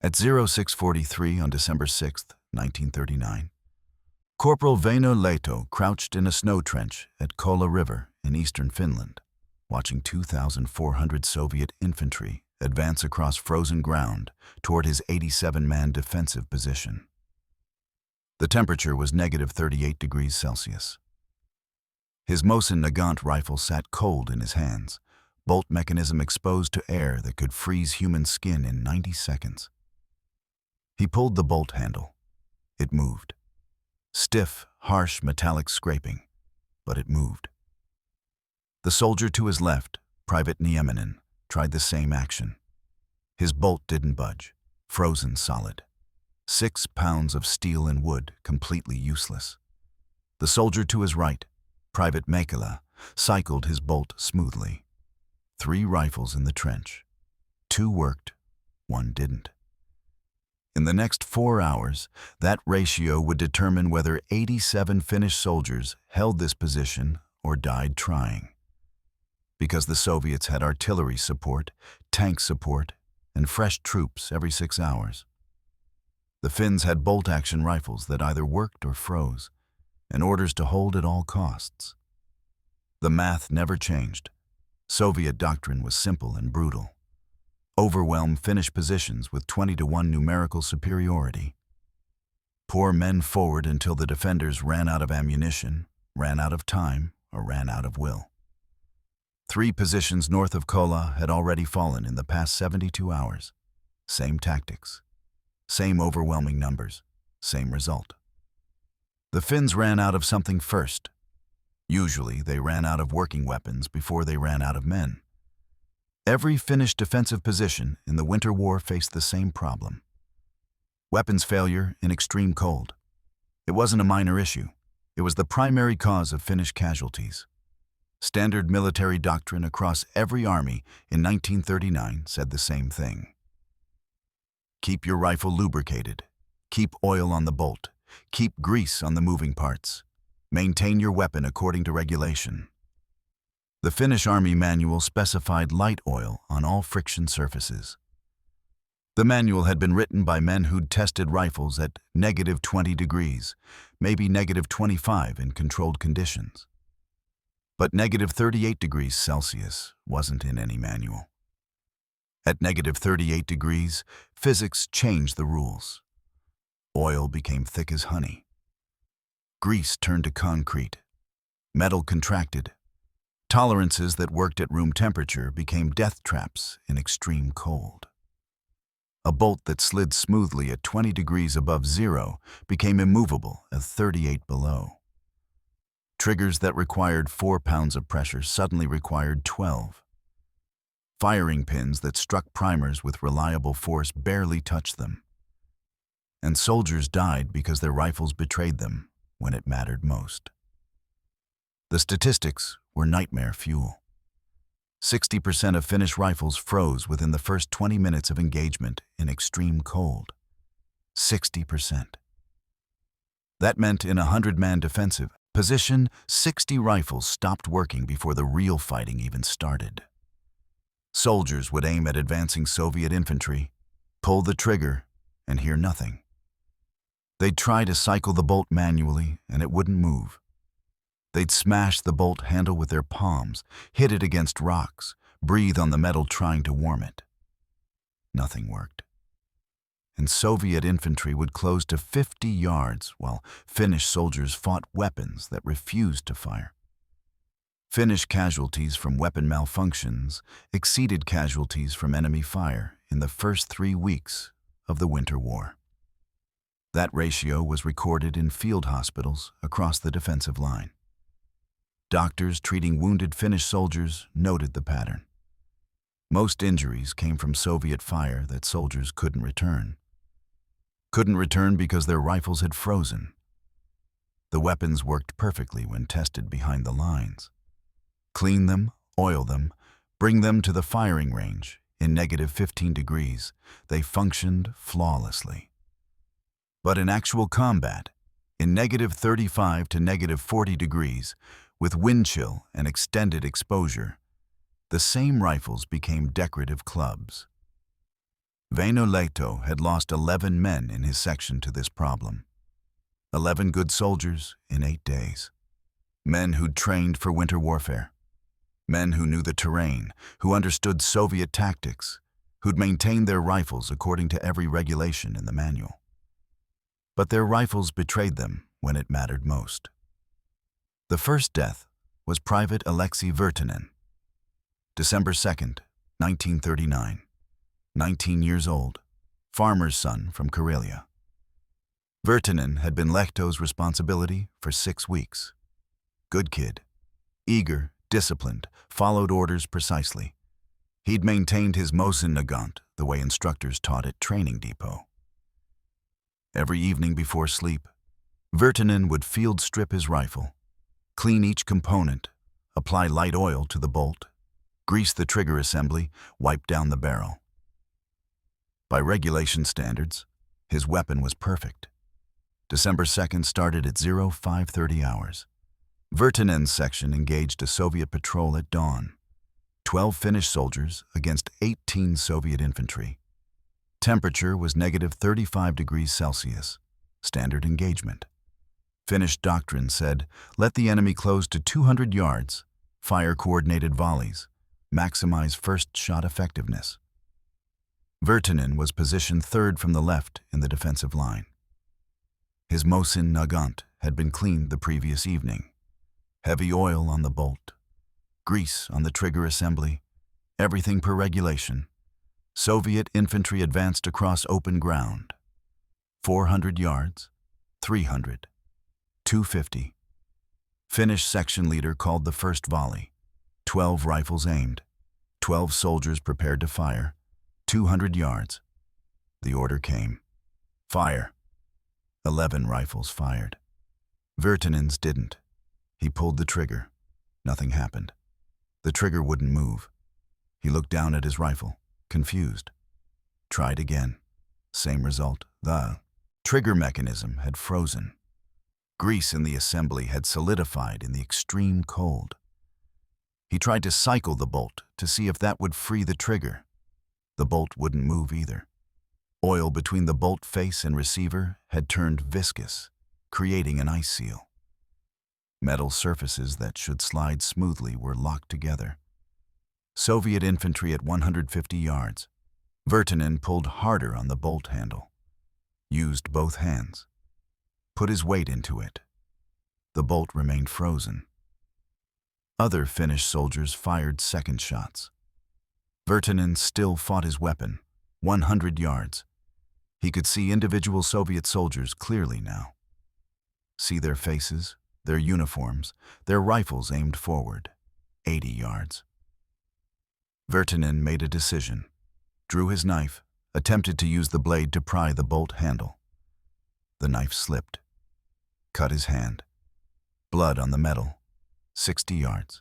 At 0643 on December 6, 1939, Corporal Väinö Lehto crouched in a snow trench at Kollaa River in eastern Finland, watching 2,400 Soviet infantry advance across frozen ground toward his 87-man defensive position. The temperature was -38 degrees Celsius. His Mosin-Nagant rifle sat cold in his hands, bolt mechanism exposed to air that could freeze human skin in 90 seconds. He pulled the bolt handle. It moved. Stiff, harsh, metallic scraping, but it moved. The soldier to his left, Private Nieminen, tried the same action. His bolt didn't budge, frozen solid. 6 pounds of steel and wood, completely useless. The soldier to his right, Private Mäkelä, cycled his bolt smoothly. 3 rifles in the trench. 2 worked, 1 didn't. In the next 4 hours, that ratio would determine whether 87 Finnish soldiers held this position or died trying. Because the Soviets had artillery support, tank support, and fresh troops every 6 hours. The Finns had bolt-action rifles that either worked or froze, and orders to hold at all costs. The math never changed. Soviet doctrine was simple and brutal. Overwhelm Finnish positions with 20-to-1 numerical superiority. Pour men forward until the defenders ran out of ammunition, ran out of time, or ran out of will. 3 positions north of Kollaa had already fallen in the past 72 hours. Same tactics. Same overwhelming numbers. Same result. The Finns ran out of something first. Usually, they ran out of working weapons before they ran out of men. Every Finnish defensive position in the Winter War faced the same problem. Weapons failure in extreme cold. It wasn't a minor issue. It was the primary cause of Finnish casualties. Standard military doctrine across every army in 1939 said the same thing. Keep your rifle lubricated. Keep oil on the bolt. Keep grease on the moving parts. Maintain your weapon according to regulation. The Finnish Army manual specified light oil on all friction surfaces. The manual had been written by men who'd tested rifles at -20 degrees, maybe -25 in controlled conditions. But -38 degrees Celsius wasn't in any manual. At -38 degrees, physics changed the rules. Oil became thick as honey. Grease turned to concrete. Metal contracted. Tolerances that worked at room temperature became death traps in extreme cold. A bolt that slid smoothly at 20 degrees above zero became immovable at 38 below. Triggers that required 4 pounds of pressure suddenly required 12. Firing pins that struck primers with reliable force barely touched them. And soldiers died because their rifles betrayed them when it mattered most. The statistics were nightmare fuel. 60% of Finnish rifles froze within the first 20 minutes of engagement in extreme cold. 60%. That meant in a 100-man defensive position, 60 rifles stopped working before the real fighting even started. Soldiers would aim at advancing Soviet infantry, pull the trigger, and hear nothing. They'd try to cycle the bolt manually, and it wouldn't move. They'd smash the bolt handle with their palms, hit it against rocks, breathe on the metal trying to warm it. Nothing worked. And Soviet infantry would close to 50 yards while Finnish soldiers fought weapons that refused to fire. Finnish casualties from weapon malfunctions exceeded casualties from enemy fire in the first 3 weeks of the Winter War. That ratio was recorded in field hospitals across the defensive line. Doctors treating wounded Finnish soldiers noted the pattern. Most injuries came from Soviet fire that soldiers couldn't return. Couldn't return because their rifles had frozen. The weapons worked perfectly when tested behind the lines. Clean them, oil them, bring them to the firing range in -15 degrees. They functioned flawlessly. But in actual combat, in -35 to -40 degrees, with wind chill and extended exposure, the same rifles became decorative clubs. Väinö Lehto had lost 11 men in his section to this problem. 11 good soldiers in 8 days. Men who'd trained for winter warfare. Men who knew the terrain, who understood Soviet tactics, who'd maintained their rifles according to every regulation in the manual. But their rifles betrayed them when it mattered most. The first death was Private Alexei Virtanen. December 2nd, 1939. 19 years old, farmer's son from Karelia. Virtanen had been Lehto's responsibility for 6 weeks. Good kid, eager, disciplined, followed orders precisely. He'd maintained his Mosin-Nagant the way instructors taught at training depot. Every evening before sleep, Virtanen would field strip his rifle, clean each component, apply light oil to the bolt, grease the trigger assembly, wipe down the barrel. By regulation standards, his weapon was perfect. December 2nd started at 0530 hours. Virtanen's section engaged a Soviet patrol at dawn. 12 Finnish soldiers against 18 Soviet infantry. Temperature was -35 degrees Celsius, standard engagement. Finnish doctrine said, let the enemy close to 200 yards, fire coordinated volleys, maximize first shot effectiveness. Virtanen was positioned third from the left in the defensive line. His Mosin-Nagant had been cleaned the previous evening. Heavy oil on the bolt, grease on the trigger assembly, everything per regulation. Soviet infantry advanced across open ground. 400 yards, 300, 250. Finnish section leader called the first volley. 12 rifles aimed, 12 soldiers prepared to fire. 200 yards. The order came. Fire. 11 rifles fired. Virtanen's didn't. He pulled the trigger. Nothing happened. The trigger wouldn't move. He looked down at his rifle, confused. Tried again. Same result. The trigger mechanism had frozen. Grease in the assembly had solidified in the extreme cold. He tried to cycle the bolt to see if that would free the trigger. The bolt wouldn't move either. Oil between the bolt face and receiver had turned viscous, creating an ice seal. Metal surfaces that should slide smoothly were locked together. Soviet infantry at 150 yards. Virtanen pulled harder on the bolt handle. Used both hands. Put his weight into it. The bolt remained frozen. Other Finnish soldiers fired second shots. Virtanen still fought his weapon, 100 yards. He could see individual Soviet soldiers clearly now. See their faces, their uniforms, their rifles aimed forward, 80 yards. Virtanen made a decision, drew his knife, attempted to use the blade to pry the bolt handle. The knife slipped, cut his hand. Blood on the metal, 60 yards.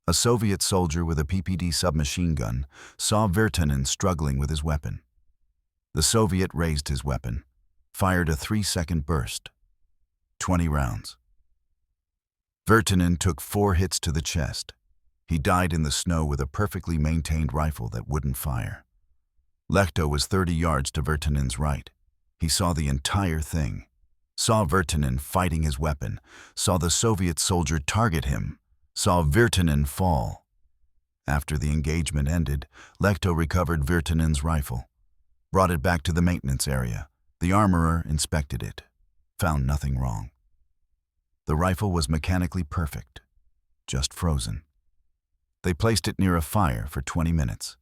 A Soviet soldier with a PPD submachine gun saw Virtanen struggling with his weapon. The Soviet raised his weapon, fired a 3-second burst. 20 rounds. Virtanen took 4 hits to the chest. He died in the snow with a perfectly maintained rifle that wouldn't fire. Lehto was 30 yards to Virtanen's right. He saw the entire thing. Saw Virtanen fighting his weapon. Saw the Soviet soldier target him. Saw Virtanen fall. After the engagement ended, Lehto recovered Virtanen's rifle, brought it back to the maintenance area. The armorer inspected it, found nothing wrong. The rifle was mechanically perfect, just frozen. They placed it near a fire for 20 minutes.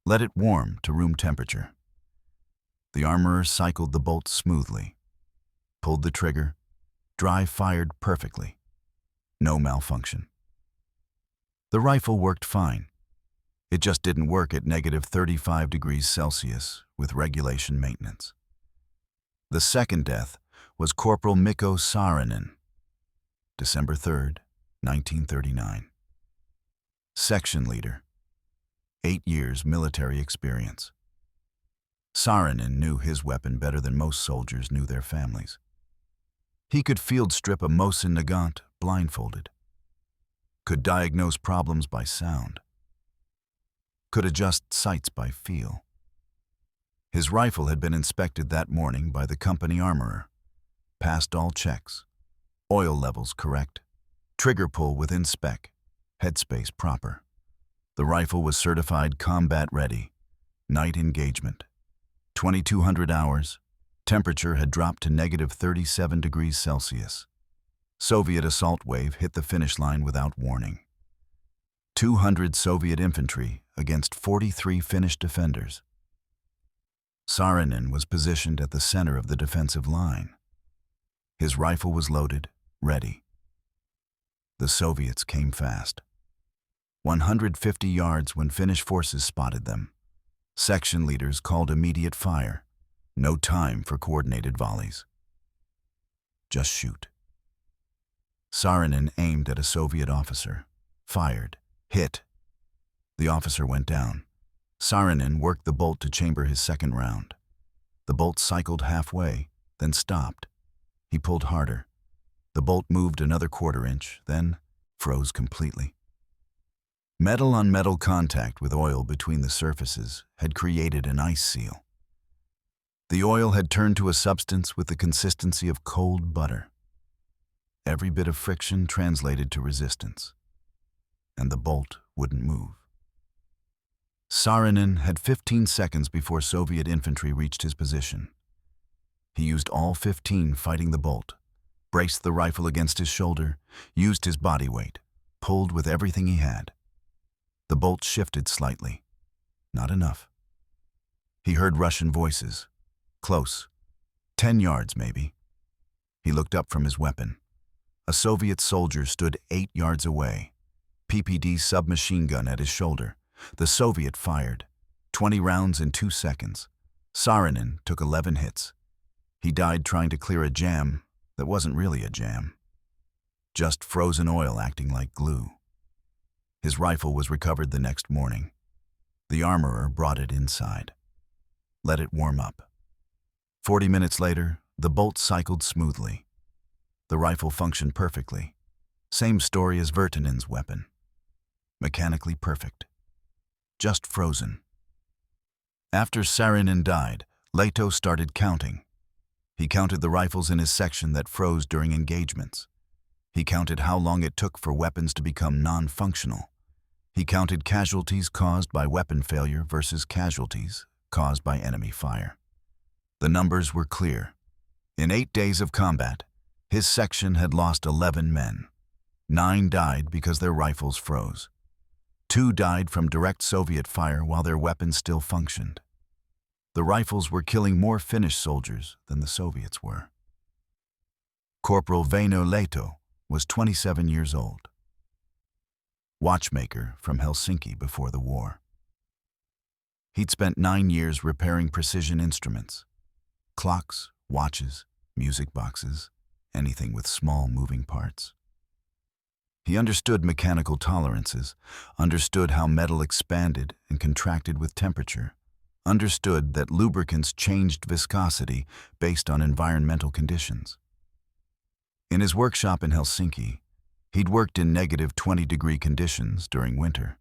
Let it warm to room temperature. The armorer cycled the bolt smoothly, pulled the trigger, dry fired perfectly. No malfunction. The rifle worked fine. It just didn't work at -35 degrees Celsius with regulation maintenance. The second death was Corporal Mikko Saarinen, December 3rd, 1939. Section leader, 8 years military experience. Saarinen knew his weapon better than most soldiers knew their families. He could field strip a Mosin-Nagant blindfolded, could diagnose problems by sound, could adjust sights by feel. His rifle had been inspected that morning by the company armorer. Passed all checks. Oil levels correct. Trigger pull within spec. Headspace proper. The rifle was certified combat ready. Night engagement. 2200 hours. Temperature had dropped to negative 37 degrees Celsius. Soviet assault wave hit the finish line without warning. 200 Soviet infantry against 43 Finnish defenders. Saarinen was positioned at the center of the defensive line. His rifle was loaded, ready. The Soviets came fast. 150 yards when Finnish forces spotted them. Section leaders called immediate fire. No time for coordinated volleys. Just shoot. Saarinen aimed at a Soviet officer. Fired. Hit. The officer went down. Saarinen worked the bolt to chamber his second round. The bolt cycled halfway, then stopped. He pulled harder. The bolt moved another quarter-inch, then froze completely. Metal-on-metal contact with oil between the surfaces had created an ice seal. The oil had turned to a substance with the consistency of cold butter. Every bit of friction translated to resistance, and the bolt wouldn't move. Saarinen had 15 seconds before Soviet infantry reached his position. He used all 15 fighting the bolt, braced the rifle against his shoulder, used his body weight, pulled with everything he had. The bolt shifted slightly. Not enough. He heard Russian voices. Close. 10 yards, maybe. He looked up from his weapon. A Soviet soldier stood 8 yards away. PPD submachine gun at his shoulder. The Soviet fired. 20 rounds in 2 seconds. Saarinen took 11 hits. He died trying to clear a jam that wasn't really a jam. Just frozen oil acting like glue. His rifle was recovered the next morning. The armorer brought it inside. Let it warm up. 40 minutes later, the bolt cycled smoothly. The rifle functioned perfectly. Same story as Virtanen's weapon. Mechanically perfect. Just frozen. After Saarinen died, Lehto started counting. He counted the rifles in his section that froze during engagements. He counted how long it took for weapons to become non-functional. He counted casualties caused by weapon failure versus casualties caused by enemy fire. The numbers were clear. In 8 days of combat, his section had lost 11 men. 9 died because their rifles froze. 2 died from direct Soviet fire while their weapons still functioned. The rifles were killing more Finnish soldiers than the Soviets were. Corporal Väinö Lehto was 27 years old. Watchmaker from Helsinki before the war. He'd spent 9 years repairing precision instruments. Clocks, watches, music boxes, anything with small moving parts. He understood mechanical tolerances, understood how metal expanded and contracted with temperature, understood that lubricants changed viscosity based on environmental conditions. In his workshop in Helsinki, he'd worked in negative 20-degree conditions during winter,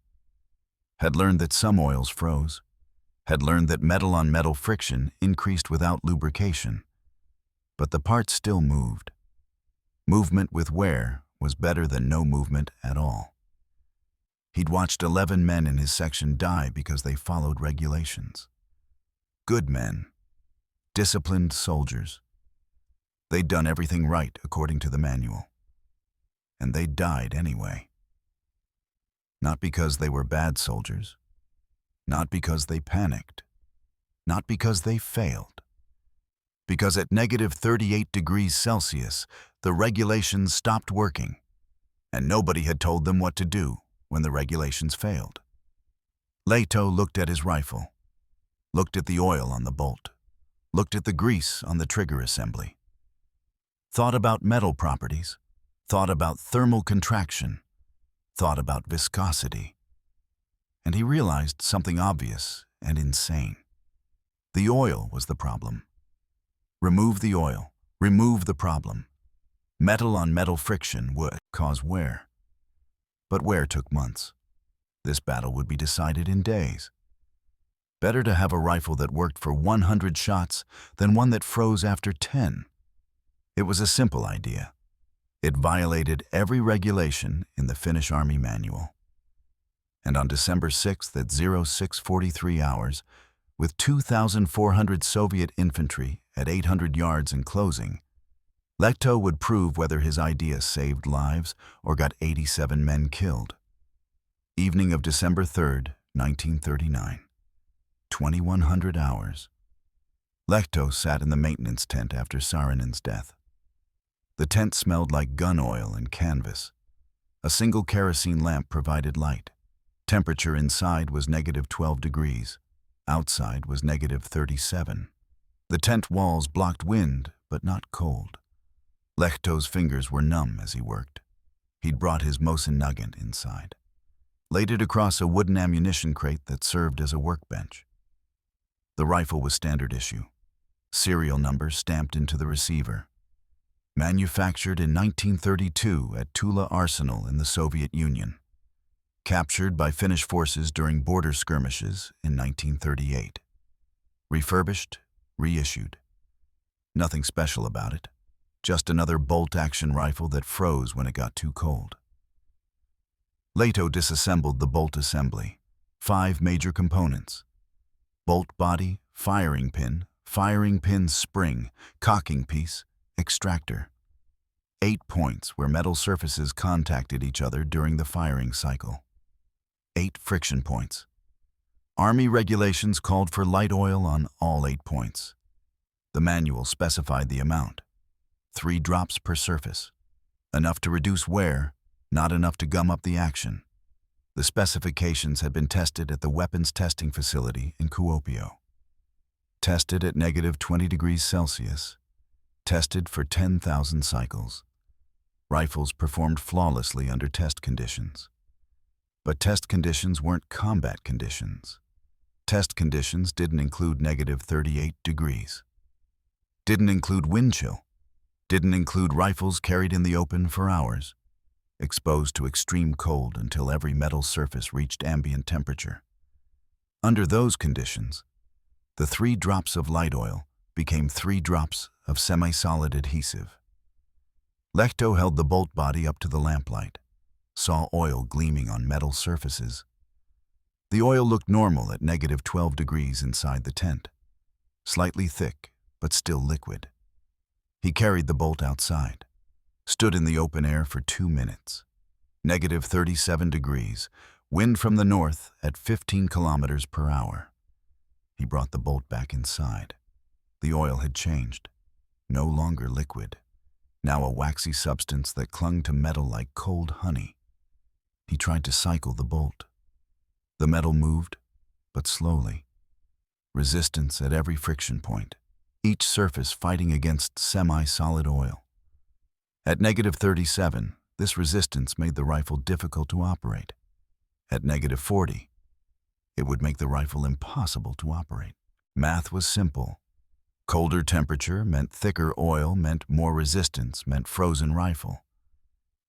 had learned that some oils froze, had learned that metal-on-metal friction increased without lubrication, but the parts still moved. Movement with wear was better than no movement at all. He'd watched 11 men in his section die because they followed regulations. Good men, disciplined soldiers. They'd done everything right according to the manual. And they died anyway. Not because they were bad soldiers, not because they panicked, not because they failed. Because at negative 38 degrees Celsius, the regulations stopped working, and nobody had told them what to do when the regulations failed. Lehto looked at his rifle, looked at the oil on the bolt, looked at the grease on the trigger assembly, thought about metal properties, thought about thermal contraction, thought about viscosity, and he realized something obvious and insane. The oil was the problem. Remove the oil, remove the problem. Metal-on-metal friction would cause wear. But wear took months. This battle would be decided in days. Better to have a rifle that worked for 100 shots than one that froze after 10. It was a simple idea. It violated every regulation in the Finnish Army manual. And on December 6th at 06:43 hours, with 2,400 Soviet infantry at 800 yards in closing, Lehto would prove whether his idea saved lives or got 87 men killed. Evening of December 3rd, 1939. 2100 hours. Lehto sat in the maintenance tent after Saarinen's death. The tent smelled like gun oil and canvas. A single kerosene lamp provided light. Temperature inside was -12 degrees. Outside was -37. The tent walls blocked wind, but not cold. Lehto's fingers were numb as he worked. He'd brought his Mosin-Nagant inside, laid it across a wooden ammunition crate that served as a workbench. The rifle was standard issue, serial number stamped into the receiver. Manufactured in 1932 at Tula Arsenal in the Soviet Union. Captured by Finnish forces during border skirmishes in 1938. Refurbished, reissued. Nothing special about it. Just another bolt-action rifle that froze when it got too cold. Lehto disassembled the bolt assembly. 5 major components. Bolt body, firing pin spring, cocking piece, extractor. 8 points where metal surfaces contacted each other during the firing cycle. 8 friction points. Army regulations called for light oil on all 8 points. The manual specified the amount. 3 drops per surface. Enough to reduce wear, not enough to gum up the action. The specifications had been tested at the weapons testing facility in Kuopio. Tested at -20 degrees Celsius. Tested for 10,000 cycles. Rifles performed flawlessly under test conditions. But test conditions weren't combat conditions. Test conditions didn't include -38 degrees. Didn't include wind chill. Didn't include rifles carried in the open for hours, exposed to extreme cold until every metal surface reached ambient temperature. Under those conditions, the 3 drops of light oil became 3 drops of semi-solid adhesive. Lehto held the bolt body up to the lamplight, saw oil gleaming on metal surfaces. The oil looked normal at -12 degrees inside the tent, slightly thick, but still liquid. He carried the bolt outside, stood in the open air for 2 minutes. -37 degrees, wind from the north at 15 kilometers per hour. He brought the bolt back inside. The oil had changed, no longer liquid, now a waxy substance that clung to metal like cold honey. He tried to cycle the bolt. The metal moved, but slowly. Resistance at every friction point, each surface fighting against semi-solid oil. At -37, this resistance made the rifle difficult to operate. At -40, it would make the rifle impossible to operate. Math was simple. Colder temperature meant thicker oil, meant more resistance, meant frozen rifle.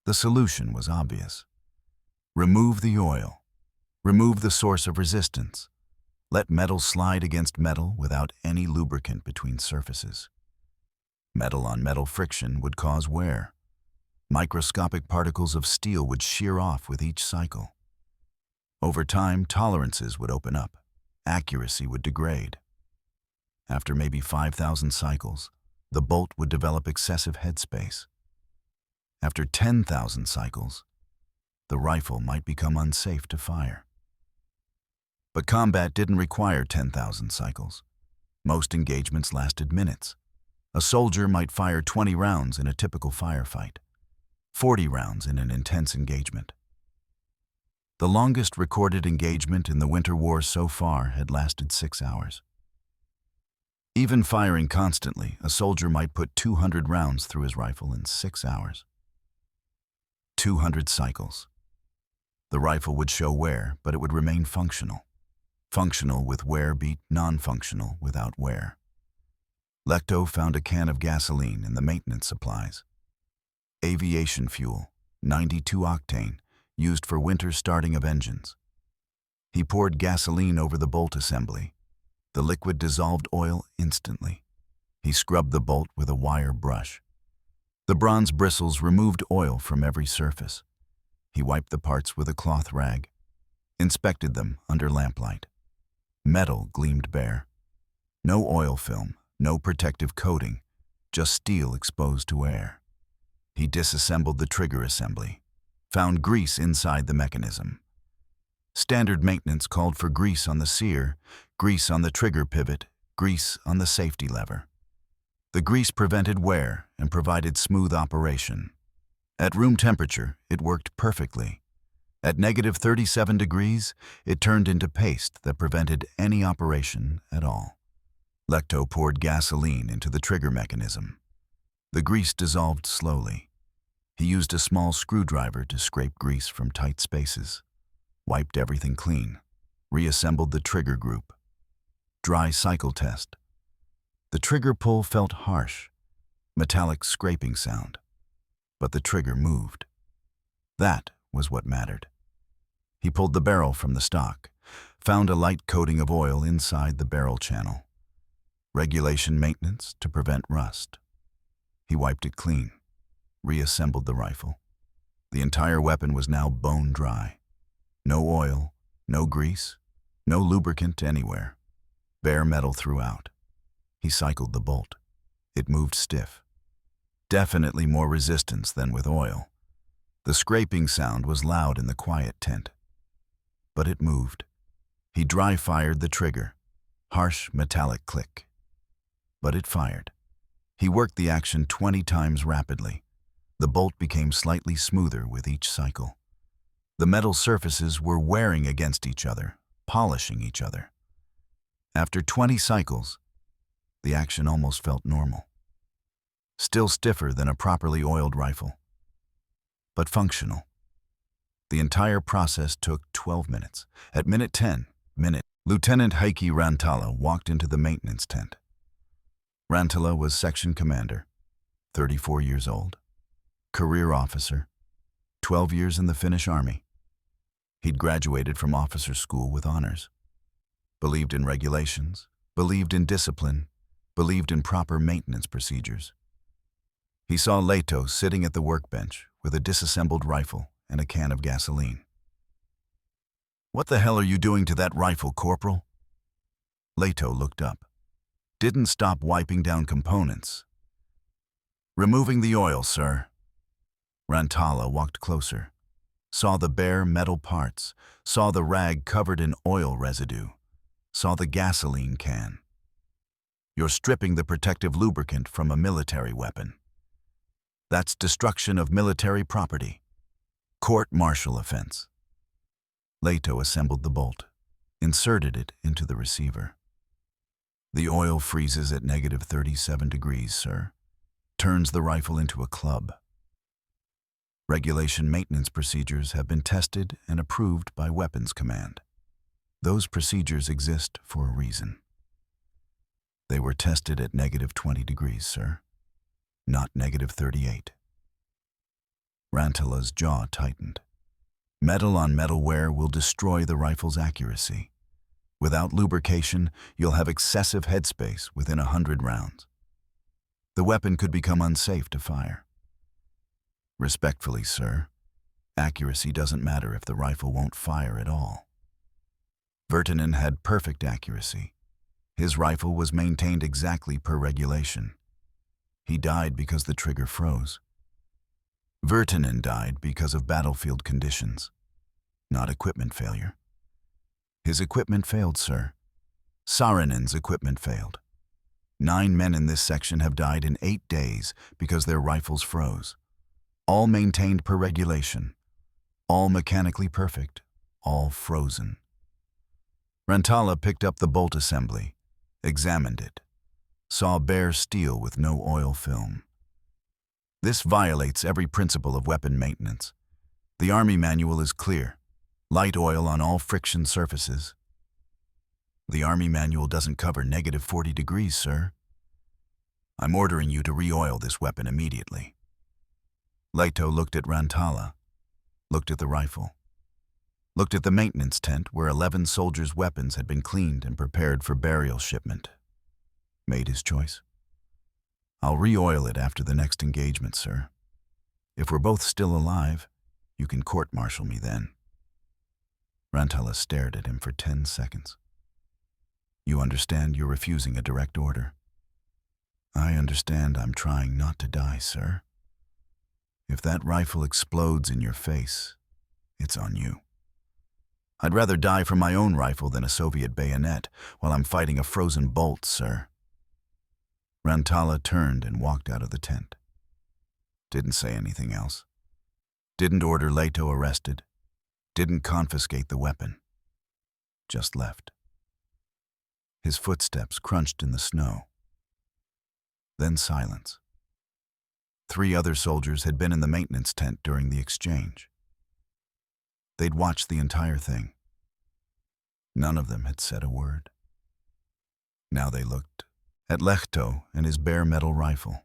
The solution was obvious. Remove the oil. Remove the source of resistance. Let metal slide against metal without any lubricant between surfaces. Metal-on-metal friction would cause wear. Microscopic particles of steel would shear off with each cycle. Over time, tolerances would open up. Accuracy would degrade. After maybe 5,000 cycles, the bolt would develop excessive headspace. After 10,000 cycles, the rifle might become unsafe to fire. But combat didn't require 10,000 cycles. Most engagements lasted minutes. A soldier might fire 20 rounds in a typical firefight, 40 rounds in an intense engagement. The longest recorded engagement in the Winter War so far had lasted 6 hours. Even firing constantly, a soldier might put 200 rounds through his rifle in 6 hours. 200 cycles. The rifle would show wear, but it would remain functional. Functional with wear beat non-functional without wear. Lehto found a can of gasoline in the maintenance supplies. Aviation fuel, 92 octane, used for winter starting of engines. He poured gasoline over the bolt assembly, The liquid dissolved oil instantly. He scrubbed the bolt with a wire brush. The bronze bristles removed oil from every surface. He wiped the parts with a cloth rag, inspected them under lamplight. Metal gleamed bare. No oil film, no protective coating, just steel exposed to air. He disassembled the trigger assembly, found grease inside the mechanism. Standard maintenance called for grease on the sear, grease on the trigger pivot, grease on the safety lever. The grease prevented wear and provided smooth operation. At room temperature, it worked perfectly. At -37 degrees, it turned into paste that prevented any operation at all. Lehto poured gasoline into the trigger mechanism. The grease dissolved slowly. He used a small screwdriver to scrape grease from tight spaces, wiped everything clean, reassembled the trigger group. Dry cycle test. The trigger pull felt harsh, metallic scraping sound, but the trigger moved. That was what mattered. He pulled the barrel from the stock, found a light coating of oil inside the barrel channel. Regulation maintenance to prevent rust. He wiped it clean, reassembled the rifle. The entire weapon was now bone dry. No oil, no grease, no lubricant anywhere. Bare metal throughout. He cycled the bolt. It moved stiff. Definitely more resistance than with oil. The scraping sound was loud in the quiet tent. But it moved. He dry-fired the trigger. Harsh metallic click. But it fired. He worked the action 20 times rapidly. The bolt became slightly smoother with each cycle. The metal surfaces were wearing against each other, polishing each other. After 20 cycles, the action almost felt normal. Still stiffer than a properly oiled rifle, but functional. The entire process took 12 minutes. At minute 10, Lieutenant Heikki Rantala walked into the maintenance tent. Rantala was section commander, 34 years old, career officer, 12 years in the Finnish army. He'd graduated from officer school with honors. Believed in regulations, believed in discipline, believed in proper maintenance procedures. He saw Lehto sitting at the workbench with a disassembled rifle and a can of gasoline. "What the hell are you doing to that rifle, Corporal?" Lehto looked up. Didn't stop wiping down components. "Removing the oil, sir." Rantala walked closer, saw the bare metal parts, saw the rag covered in oil residue, saw the gasoline can. "You're stripping the protective lubricant from a military weapon. That's destruction of military property. Court-martial offense." Lehto assembled the bolt, inserted it into the receiver. "The oil freezes at -37 degrees, sir. Turns the rifle into a club. Regulation maintenance procedures have been tested and approved by Weapons Command. Those procedures exist for a reason. They were tested at -20 degrees, sir, not -38. Rantala's jaw tightened. Metal on metal wear will destroy the rifle's accuracy. Without lubrication, you'll have excessive headspace within 100 rounds. The weapon could become unsafe to fire. Respectfully, sir, accuracy doesn't matter if the rifle won't fire at all. Virtanen had perfect accuracy. His rifle was maintained exactly per regulation. He died because the trigger froze. Virtanen died because of battlefield conditions, not equipment failure. His equipment failed, sir. Saarinen's equipment failed. 9 men in this section have died in 8 days because their rifles froze. All maintained per regulation. All mechanically perfect. All frozen. Rantala picked up the bolt assembly, examined it, saw bare steel with no oil film. This violates every principle of weapon maintenance. The Army manual is clear. Light oil on all friction surfaces. The Army manual doesn't cover -40 degrees, sir. I'm ordering you to re-oil this weapon immediately. Lehto looked at Rantala, looked at the rifle. Looked at the maintenance tent where 11 soldiers' weapons had been cleaned and prepared for burial shipment. Made his choice. I'll re-oil it after the next engagement, sir. If we're both still alive, you can court-martial me then. Rantala stared at him for 10 seconds. You understand you're refusing a direct order? I understand I'm trying not to die, sir. If that rifle explodes in your face, it's on you. I'd rather die from my own rifle than a Soviet bayonet while I'm fighting a frozen bolt, sir. Rantala turned and walked out of the tent. Didn't say anything else. Didn't order Lehto arrested. Didn't confiscate the weapon. Just left. His footsteps crunched in the snow. Then silence. 3 other soldiers had been in the maintenance tent during the exchange. They'd watched the entire thing. None of them had said a word. Now they looked at Lehto and his bare metal rifle.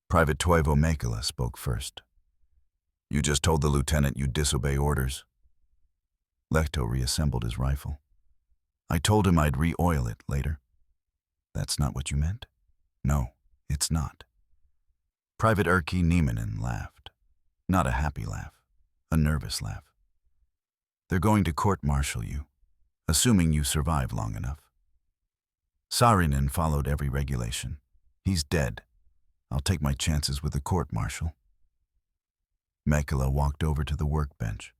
Private Toivo Mäkelä spoke first. You just told the lieutenant you'd disobey orders. Lehto reassembled his rifle. I told him I'd re-oil it later. That's not what you meant? No, it's not. Private Erkki Nieminen laughed. Not a happy laugh, a nervous laugh. They're going to court-martial you, assuming you survive long enough. Saarinen followed every regulation. He's dead. I'll take my chances with the court-martial. Mäkelä walked over to the workbench,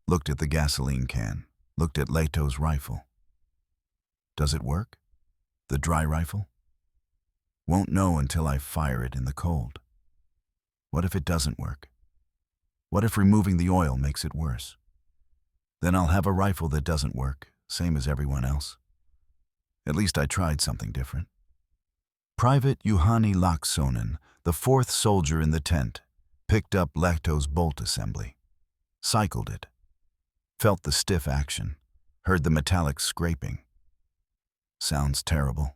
looked at the gasoline can, looked at Lehto's rifle. Does it work? The dry rifle? Won't know until I fire it in the cold. What if it doesn't work? What if removing the oil makes it worse? Then I'll have a rifle that doesn't work, same as everyone else. At least I tried something different. Private Juhani Laaksonen, the 4th soldier in the tent, picked up Lehto's bolt assembly, cycled it, felt the stiff action, heard the metallic scraping. Sounds terrible.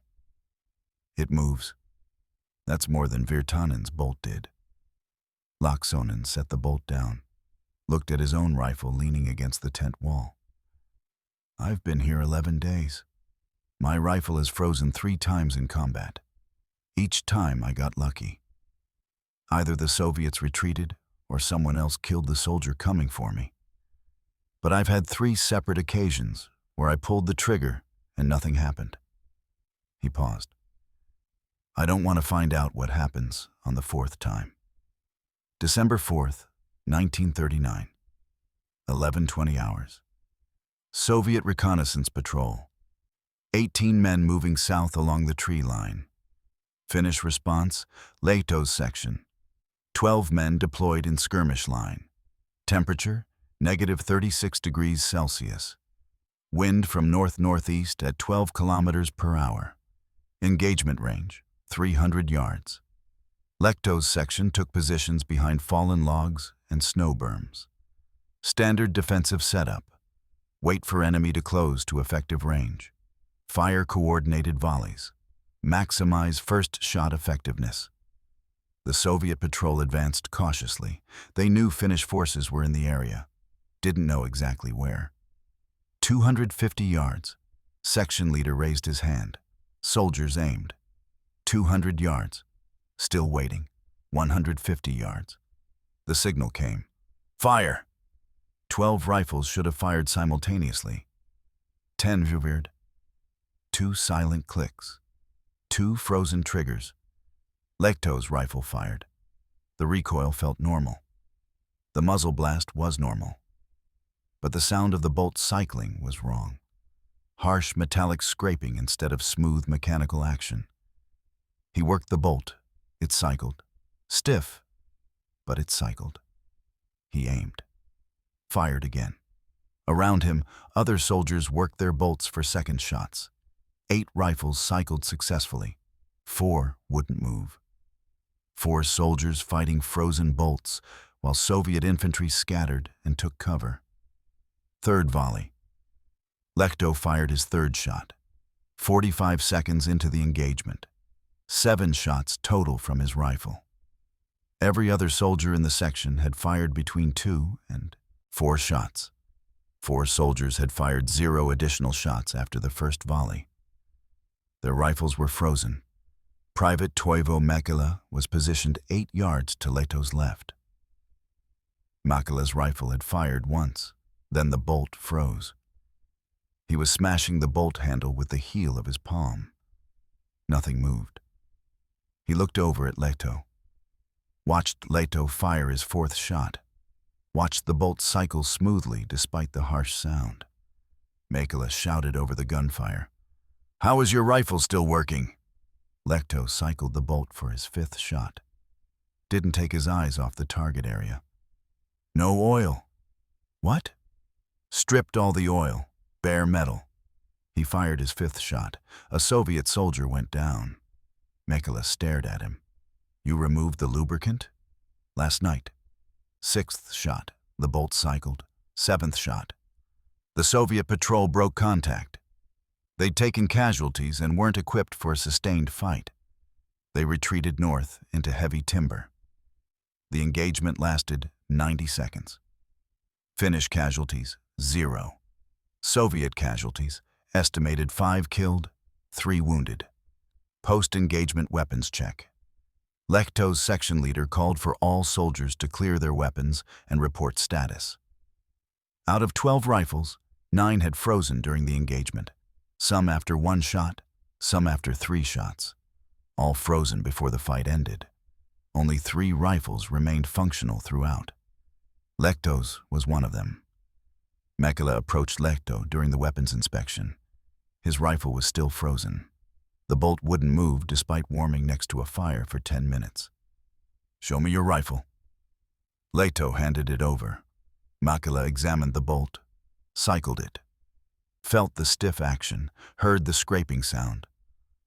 It moves. That's more than Virtanen's bolt did. Laaksonen set the bolt down, looked at his own rifle leaning against the tent wall. I've been here 11 days. My rifle has frozen 3 times in combat. Each time I got lucky. Either the Soviets retreated or someone else killed the soldier coming for me. But I've had 3 separate occasions where I pulled the trigger and nothing happened. He paused. I don't want to find out what happens on the 4th time. December 4th, 1939. 11:20 hours. Soviet reconnaissance patrol. 18 men moving south along the tree line. Finnish response, Lehto's section. 12 men deployed in skirmish line. Temperature, -36 degrees Celsius. Wind from north-northeast at 12 kilometers per hour. Engagement range, 300 yards. Lehto's section took positions behind fallen logs and snow berms. Standard defensive setup. Wait for enemy to close to effective range. Fire coordinated volleys. Maximize first shot effectiveness. The Soviet patrol advanced cautiously. They knew Finnish forces were in the area. Didn't know exactly where. 250 yards. Section leader raised his hand. Soldiers aimed. 200 yards. Still waiting. 150 yards. The signal came. Fire! 12 rifles should have fired simultaneously. 10 revered. 2 silent clicks. 2 frozen triggers. Lehto's rifle fired. The recoil felt normal. The muzzle blast was normal. But the sound of the bolt cycling was wrong. Harsh metallic scraping instead of smooth mechanical action. He worked the bolt. It cycled. Stiff, but it cycled. He aimed. Fired again. Around him, other soldiers worked their bolts for second shots. 8 rifles cycled successfully. 4 wouldn't move. 4 soldiers fighting frozen bolts while Soviet infantry scattered and took cover. 3rd volley. Lehto fired his 3rd shot. 45 seconds into the engagement. 7 shots total from his rifle. Every other soldier in the section had fired between 2 and 4 shots. 4 soldiers had fired 0 additional shots after the first volley. Their rifles were frozen. Private Toivo Mäkelä was positioned 8 yards to Lehto's left. Mäkelä's rifle had fired once, then the bolt froze. He was smashing the bolt handle with the heel of his palm. Nothing moved. He looked over at Lehto, watched Lehto fire his 4th shot, watched the bolt cycle smoothly despite the harsh sound. Mäkelä shouted over the gunfire, "How is your rifle still working?" Lehto cycled the bolt for his 5th shot. Didn't take his eyes off the target area. "No oil." "What?" "Stripped all the oil. Bare metal." He fired his 5th shot. A Soviet soldier went down. Mäkelä stared at him. "You removed the lubricant?" "Last night." 6th shot. The bolt cycled. 7th shot. The Soviet patrol broke contact. They'd taken casualties and weren't equipped for a sustained fight. They retreated north into heavy timber. The engagement lasted 90 seconds. Finnish casualties, 0. Soviet casualties, estimated 5 killed, 3 wounded. Post-engagement weapons check. Lehto's section leader called for all soldiers to clear their weapons and report status. Out of 12 rifles, 9 had frozen during the engagement, some after 1 shot, some after 3 shots, all frozen before the fight ended. Only 3 rifles remained functional throughout. Lehto's was one of them. Mäkelä approached Lehto during the weapons inspection. His rifle was still frozen. The bolt wouldn't move despite warming next to a fire for 10 minutes. "Show me your rifle." Lehto handed it over. Mäkelä examined the bolt, cycled it, felt the stiff action, heard the scraping sound,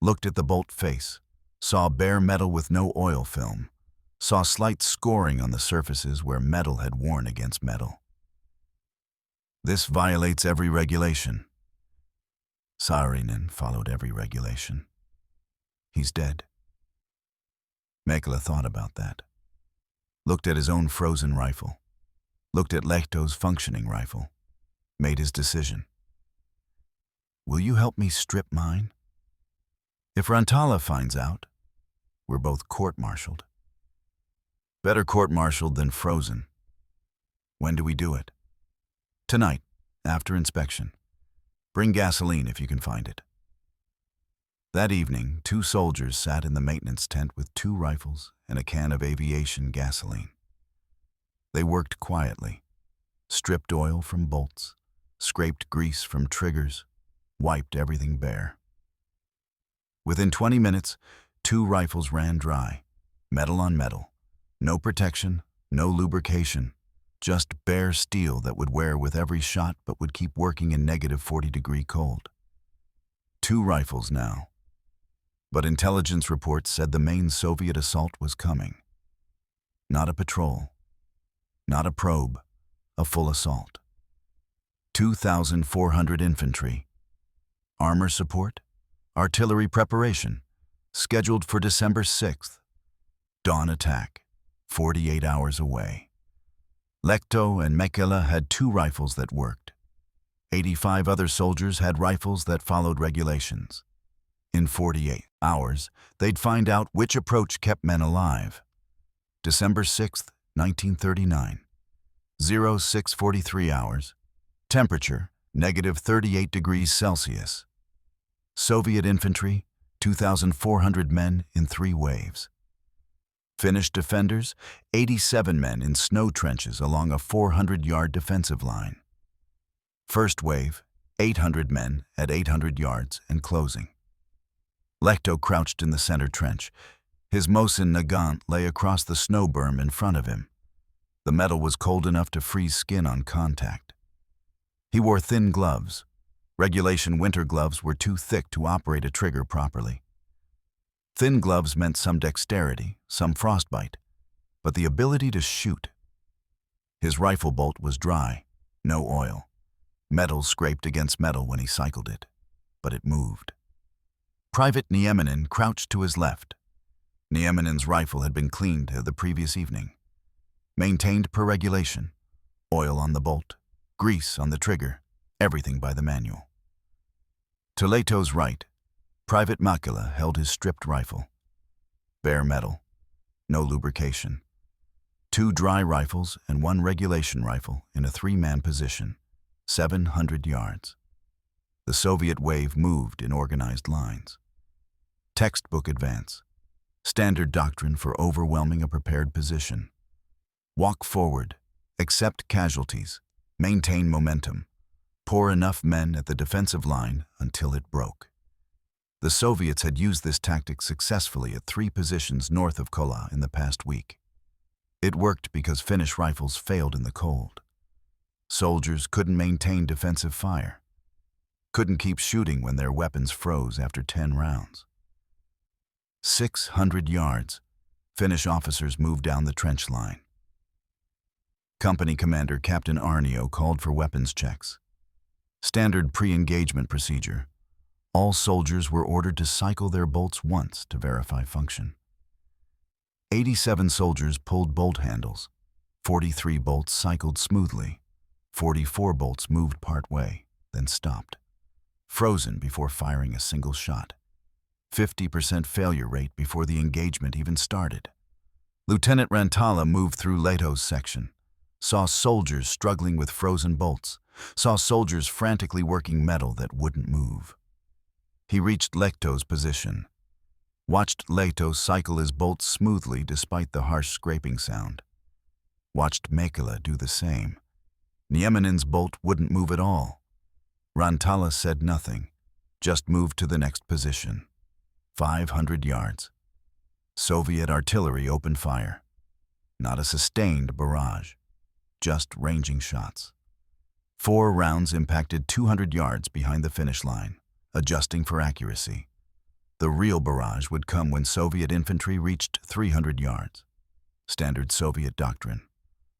looked at the bolt face, saw bare metal with no oil film, saw slight scoring on the surfaces where metal had worn against metal. "This violates every regulation." Saarinen followed every regulation. "He's dead." Mäkelä thought about that. Looked at his own frozen rifle. Looked at Lehto's functioning rifle. Made his decision. "Will you help me strip mine? If Rantala finds out, we're both court-martialed." "Better court-martialed than frozen." "When do we do it?" "Tonight, after inspection. Bring gasoline if you can find it." That evening, 2 soldiers sat in the maintenance tent with 2 rifles and a can of aviation gasoline. They worked quietly, stripped oil from bolts, scraped grease from triggers, wiped everything bare. Within 20 minutes, 2 rifles ran dry, metal on metal, no protection, no lubrication, just bare steel that would wear with every shot but would keep working in negative 40-degree cold. 2 rifles now. But intelligence reports said the main Soviet assault was coming. Not a patrol, not a probe, a full assault. 2,400 infantry. Armor support, artillery preparation, scheduled for December 6th. Dawn attack, 48 hours away. Lehto and Mäkelä had 2 rifles that worked. 85 other soldiers had rifles that followed regulations. In 48 hours, they'd find out which approach kept men alive. December 6th, 1939. 0643 hours. Temperature, negative 38 degrees Celsius. Soviet infantry, 2,400 men in 3 waves. Finnish defenders, 87 men in snow trenches along a 400-yard defensive line. First wave, 800 men at 800 yards and closing. Lehto crouched in the center trench. His Mosin-Nagant lay across the snow berm in front of him. The metal was cold enough to freeze skin on contact. He wore thin gloves. Regulation winter gloves were too thick to operate a trigger properly. Thin gloves meant some dexterity, some frostbite, but the ability to shoot. His rifle bolt was dry, no oil. Metal scraped against metal when he cycled it, but it moved. Private Nieminen crouched to his left. Nieminen's rifle had been cleaned the previous evening. Maintained per regulation. Oil on the bolt, grease on the trigger, everything by the manual. To Lehto's right, Private Makela held his stripped rifle. Bare metal, no lubrication. 2 dry rifles and 1 regulation rifle in a 3-man position, 700 yards. The Soviet wave moved in organized lines. Textbook advance. Standard doctrine for overwhelming a prepared position. Walk forward, accept casualties, maintain momentum, pour enough men at the defensive line until it broke. The Soviets had used this tactic successfully at 3 positions north of Kollaa in the past week. It worked because Finnish rifles failed in the cold. Soldiers couldn't maintain defensive fire, couldn't keep shooting when their weapons froze after 10 rounds. 600 yards, Finnish officers moved down the trench line. Company Commander Captain Arnio called for weapons checks. Standard pre-engagement procedure. All soldiers were ordered to cycle their bolts once to verify function. 87 soldiers pulled bolt handles. 43 bolts cycled smoothly. 44 bolts moved part way, then stopped, frozen before firing a single shot. 50% failure rate before the engagement even started. Lieutenant Rantala moved through Lehto's section, saw soldiers struggling with frozen bolts, saw soldiers frantically working metal that wouldn't move. He reached Lehto's position, watched Lehto cycle his bolts smoothly despite the harsh scraping sound. Watched Makela do the same. Niemenin's bolt wouldn't move at all. Rantala said nothing, just moved to the next position. 500 yards. Soviet artillery opened fire. Not a sustained barrage, just ranging shots. 4 rounds impacted 200 yards behind the finish line, adjusting for accuracy. The real barrage would come when Soviet infantry reached 300 yards. Standard Soviet doctrine.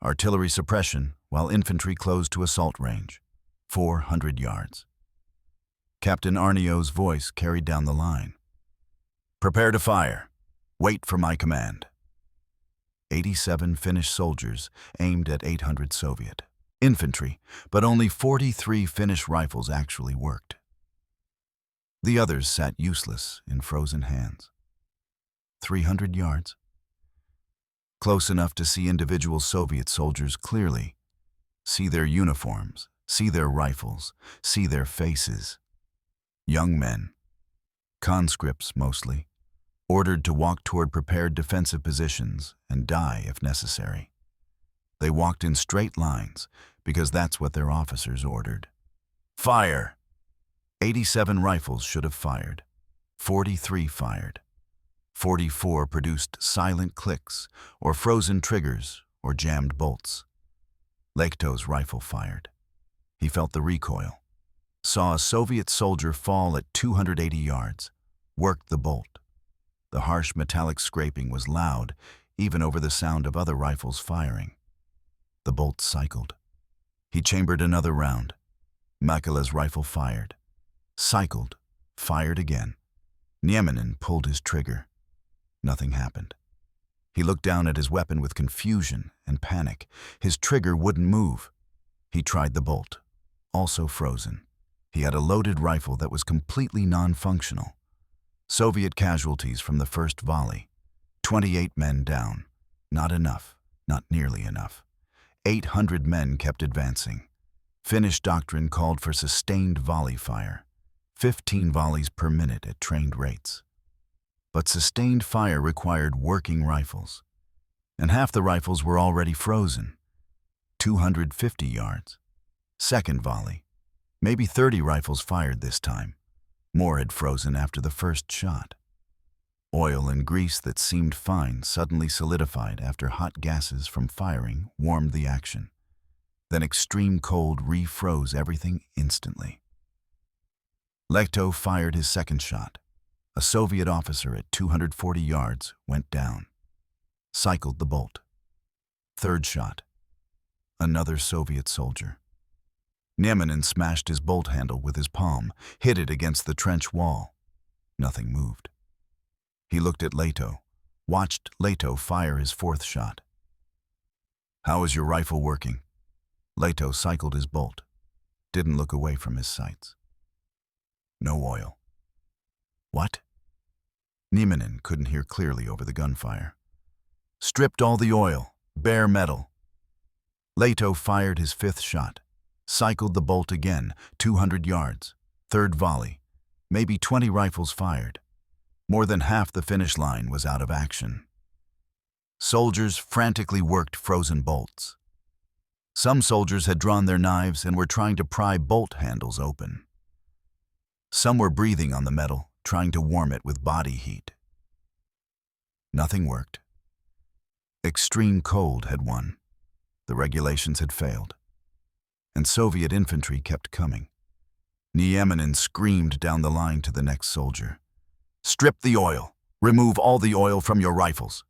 Artillery suppression while infantry closed to assault range. 400 yards. Captain Arnio's voice carried down the line. Prepare to fire. Wait for my command. 87 Finnish soldiers aimed at 800 Soviet infantry, but only 43 Finnish rifles actually worked. The others sat useless in frozen hands. 300 yards. Close enough to see individual Soviet soldiers clearly, see their uniforms, see their rifles, see their faces. Young men, conscripts mostly, ordered to walk toward prepared defensive positions and die if necessary. They walked in straight lines because that's what their officers ordered. Fire! 87 rifles should have fired. 43 fired. 44 produced silent clicks or frozen triggers or jammed bolts. Lehto's rifle fired. He felt the recoil, saw a Soviet soldier fall at 280 yards, worked the bolt. The harsh metallic scraping was loud, even over the sound of other rifles firing. The bolt cycled. He chambered another round. Makela's rifle fired. Cycled, fired again. Niemenin pulled his trigger. Nothing happened. He looked down at his weapon with confusion and panic. His trigger wouldn't move. He tried the bolt, also frozen. He had a loaded rifle that was completely non-functional. Soviet casualties from the first volley. 28 men down. Not enough, not nearly enough. 800 men kept advancing. Finnish doctrine called for sustained volley fire. 15 volleys per minute at trained rates. But sustained fire required working rifles, and half the rifles were already frozen. 250 yards. Second volley. Maybe 30 rifles fired this time. More had frozen after the first shot. Oil and grease that seemed fine suddenly solidified after hot gases from firing warmed the action. Then extreme cold refroze everything instantly. Lehto fired his second shot. A Soviet officer at 240 yards went down. Cycled the bolt. Third shot. Another Soviet soldier. Niemenin smashed his bolt handle with his palm, hit it against the trench wall. Nothing moved. He looked at Lehto, watched Lehto fire his fourth shot. How is your rifle working? Lehto cycled his bolt, didn't look away from his sights. No oil. What? Nieminen couldn't hear clearly over the gunfire. Stripped all the oil, bare metal. Lehto fired his fifth shot, cycled the bolt again, 200 yards, third volley, maybe 20 rifles fired. More than half the finish line was out of action. Soldiers frantically worked frozen bolts. Some soldiers had drawn their knives and were trying to pry bolt handles open. Some were breathing on the metal, trying to warm it with body heat. Nothing worked. Extreme cold had won. The regulations had failed. And Soviet infantry kept coming. Nieminen screamed down the line to the next soldier. "Strip the oil! Remove all the oil from your rifles!"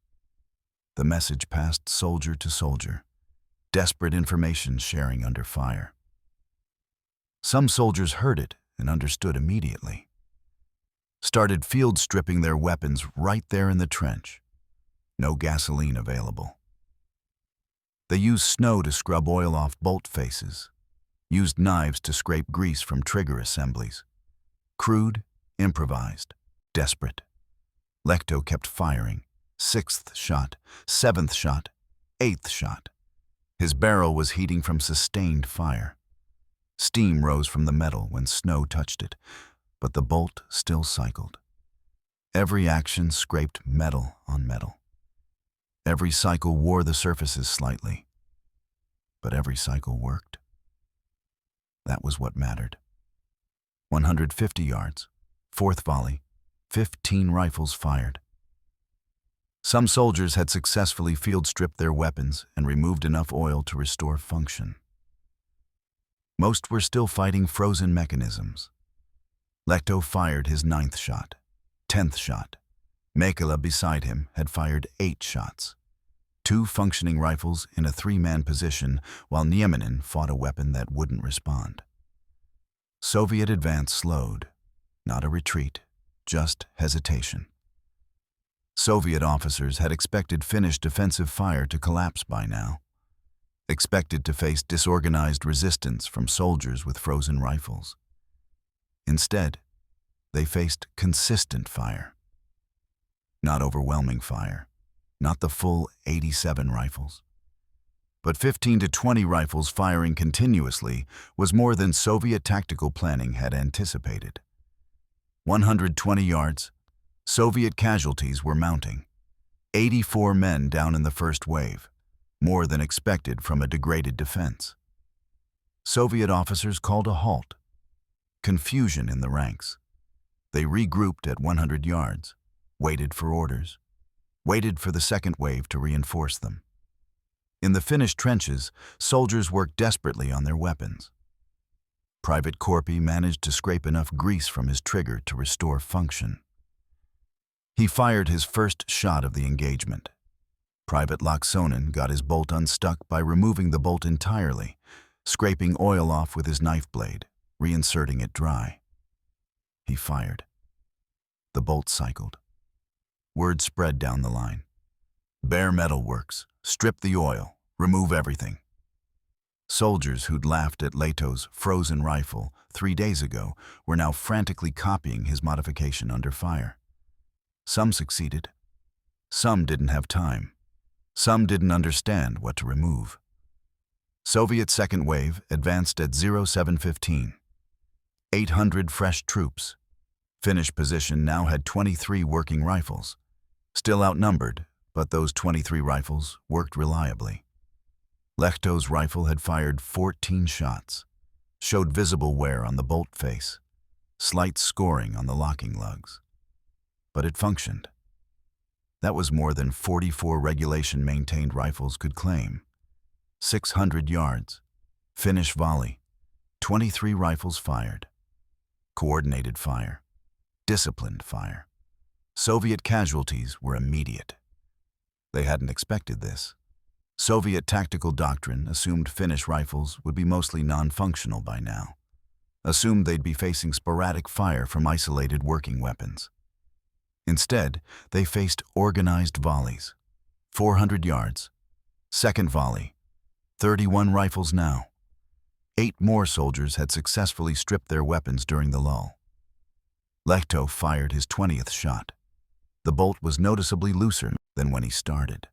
The message passed soldier to soldier. Desperate information sharing under fire. Some soldiers heard it and understood immediately. Started field stripping their weapons right there in the trench. No gasoline available. They used snow to scrub oil off bolt faces. Used knives to scrape grease from trigger assemblies. Crude, improvised, desperate. Lehto kept firing. 6th shot, 7th shot, 8th shot. His barrel was heating from sustained fire. Steam rose from the metal when snow touched it, but the bolt still cycled. Every action scraped metal on metal. Every cycle wore the surfaces slightly, but every cycle worked. That was what mattered. 150 yards, 4th volley, 15 rifles fired. Some soldiers had successfully field stripped their weapons and removed enough oil to restore function. Most were still fighting frozen mechanisms. Lehto fired his 9th shot, 10th shot. Mäkelä beside him had fired 8 shots. 2 functioning rifles in a 3-man position, while Nieminen fought a weapon that wouldn't respond. Soviet advance slowed. Not a retreat, just hesitation. Soviet officers had expected Finnish defensive fire to collapse by now. Expected to face disorganized resistance from soldiers with frozen rifles. Instead, they faced consistent fire. Not overwhelming fire, not the full 87 rifles. But 15 to 20 rifles firing continuously was more than Soviet tactical planning had anticipated. 120 yards, Soviet casualties were mounting. 84 men down in the first wave, more than expected from a degraded defense. Soviet officers called a halt. Confusion in the ranks. They regrouped at 100 yards, waited for orders, waited for the second wave to reinforce them. In the Finnish trenches, soldiers worked desperately on their weapons. Private Korpi managed to scrape enough grease from his trigger to restore function. He fired his first shot of the engagement. Private Laaksonen got his bolt unstuck by removing the bolt entirely, scraping oil off with his knife blade, reinserting it dry. He fired. The bolt cycled. Word spread down the line. Bare metal works. Strip the oil. Remove everything. Soldiers who'd laughed at Lehto's frozen rifle 3 days ago were now frantically copying his modification under fire. Some succeeded. Some didn't have time. Some didn't understand what to remove. Soviet second wave advanced at 0715. 800 fresh troops. Finnish position now had 23 working rifles. Still outnumbered, but those 23 rifles worked reliably. Lehto's rifle had fired 14 shots, showed visible wear on the bolt face, slight scoring on the locking lugs. But it functioned. That was more than 44 regulation-maintained rifles could claim. 600 yards, Finnish volley, 23 rifles fired. Coordinated fire, disciplined fire. Soviet casualties were immediate. They hadn't expected this. Soviet tactical doctrine assumed Finnish rifles would be mostly non-functional by now. Assumed they'd be facing sporadic fire from isolated working weapons. Instead, they faced organized volleys. 400 yards. Second volley. 31 rifles now. 8 more soldiers had successfully stripped their weapons during the lull. Lehto fired his 20th shot. The bolt was noticeably looser than when he started.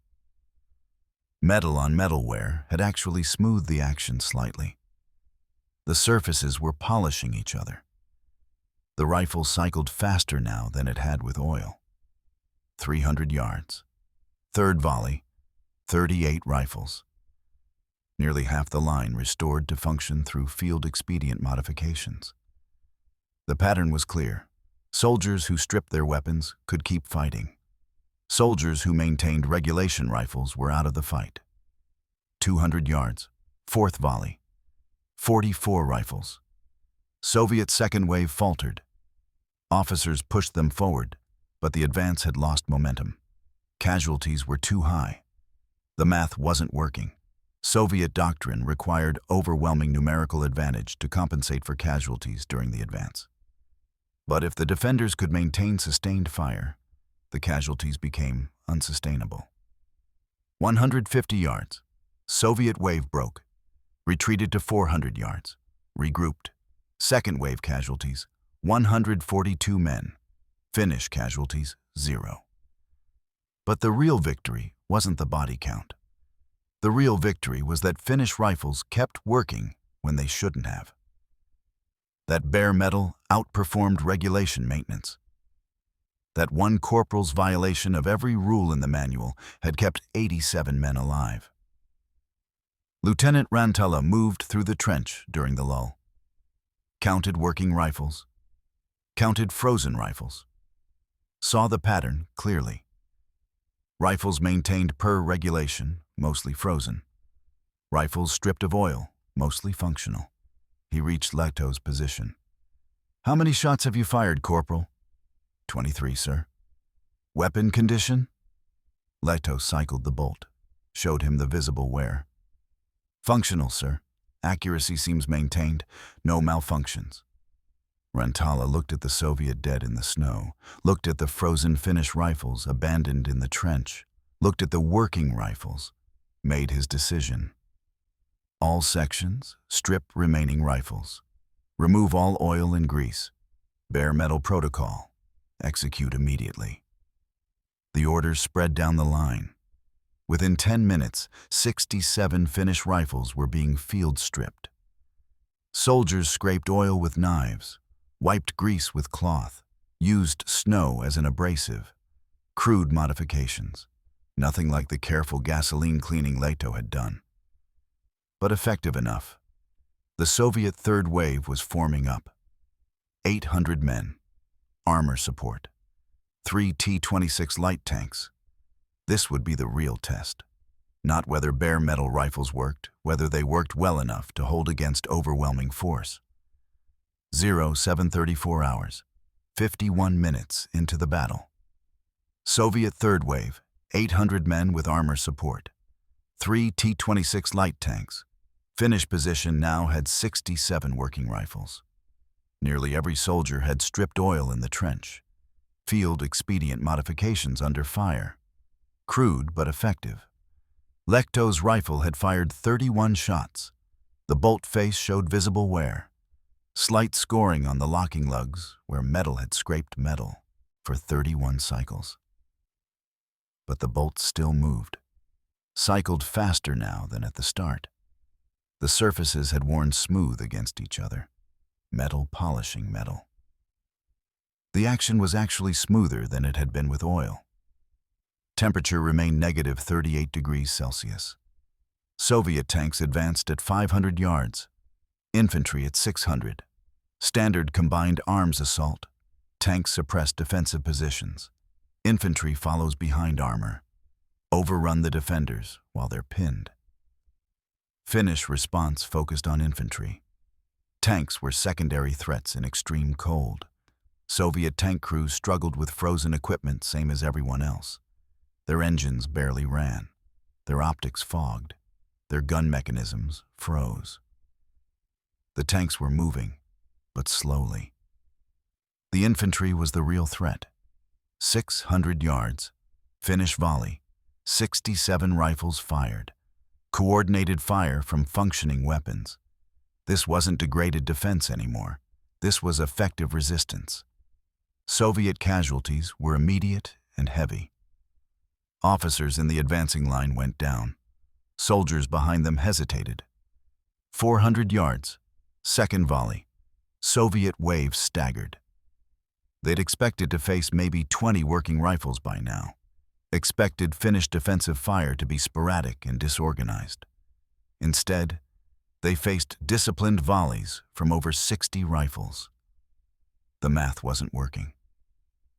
Metal on metal wear had actually smoothed the action slightly. The surfaces were polishing each other. The rifle cycled faster now than it had with oil. 300 yards. Third volley, 38 rifles. Nearly half the line restored to function through field expedient modifications. The pattern was clear. Soldiers who stripped their weapons could keep fighting. Soldiers who maintained regulation rifles were out of the fight. 200 yards, fourth volley, 44 rifles. Soviet second wave faltered. Officers pushed them forward, but the advance had lost momentum. Casualties were too high. The math wasn't working. Soviet doctrine required overwhelming numerical advantage to compensate for casualties during the advance. But if the defenders could maintain sustained fire, the casualties became unsustainable. 150 yards. Soviet wave broke. Retreated to 400 yards. Regrouped. Second wave casualties, 142 men. Finnish casualties, 0. But the real victory wasn't the body count. The real victory was that Finnish rifles kept working when they shouldn't have. That bare metal outperformed regulation maintenance. That one corporal's violation of every rule in the manual had kept 87 men alive. Lieutenant Rantala moved through the trench during the lull. Counted working rifles. Counted frozen rifles. Saw the pattern clearly. Rifles maintained per regulation, mostly frozen. Rifles stripped of oil, mostly functional. He reached Lehto's position. "How many shots have you fired, Corporal?" 23, sir." "Weapon condition?" Lehto cycled the bolt, showed him the visible wear. "Functional, sir. Accuracy seems maintained, no malfunctions." Rantala looked at the Soviet dead in the snow, looked at the frozen Finnish rifles abandoned in the trench, looked at the working rifles, made his decision. All sections, strip remaining rifles. Remove all oil and grease. Bare metal protocol. Execute immediately. The orders spread down the line. Within 10 minutes, 67 Finnish rifles were being field stripped. Soldiers scraped oil with knives, wiped grease with cloth, used snow as an abrasive. Crude modifications, nothing like the careful gasoline cleaning Lehto had done. But effective enough. The Soviet third wave was forming up. 800 men, armor support, 3 T-26 light tanks. This would be the real test. Not whether bare metal rifles worked, whether they worked well enough to hold against overwhelming force. 0734 hours, 51 minutes into the battle. Soviet third wave, 800 men with armor support, 3 T-26 light tanks. Finnish position now had 67 working rifles. Nearly every soldier had stripped oil in the trench. Field expedient modifications under fire. Crude but effective. Lehto's rifle had fired 31 shots. The bolt face showed visible wear. Slight scoring on the locking lugs where metal had scraped metal for 31 cycles. But the bolt still moved. Cycled faster now than at the start. The surfaces had worn smooth against each other. Metal polishing metal. The action was actually smoother than it had been with oil. Temperature remained negative 38 degrees Celsius. Soviet tanks advanced at 500 yards. Infantry at 600. Standard combined arms assault. Tanks suppress defensive positions. Infantry follows behind armor. Overrun the defenders while they're pinned. Finnish response focused on infantry. Tanks were secondary threats in extreme cold. Soviet tank crews struggled with frozen equipment same as everyone else. Their engines barely ran. Their optics fogged. Their gun mechanisms froze. The tanks were moving, but slowly. The infantry was the real threat. 600 yards, Finnish volley, 67 rifles fired. Coordinated fire from functioning weapons. This wasn't degraded defense anymore. This was effective resistance. Soviet casualties were immediate and heavy. Officers in the advancing line went down. Soldiers behind them hesitated. 400 yards. Second volley. Soviet waves staggered. They'd expected to face maybe 20 working rifles by now. Expected Finnish defensive fire to be sporadic and disorganized. Instead, they faced disciplined volleys from over 60 rifles. The math wasn't working.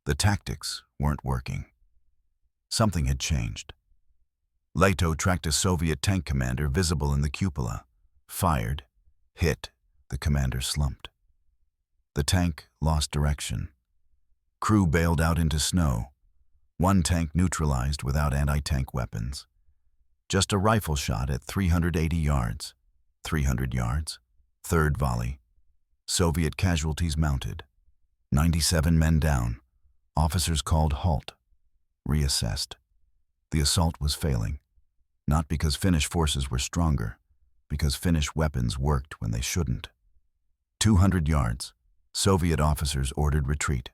The tactics weren't working. Something had changed. Lehto tracked a Soviet tank commander visible in the cupola. Fired. Hit. The commander slumped. The tank lost direction. Crew bailed out into snow. One tank neutralized without anti-tank weapons. Just a rifle shot at 380 yards. 300 yards. Third volley. Soviet casualties mounted. 97 men down. Officers called halt. Reassessed. The assault was failing. Not because Finnish forces were stronger, because Finnish weapons worked when they shouldn't. 200 yards. Soviet officers ordered retreat.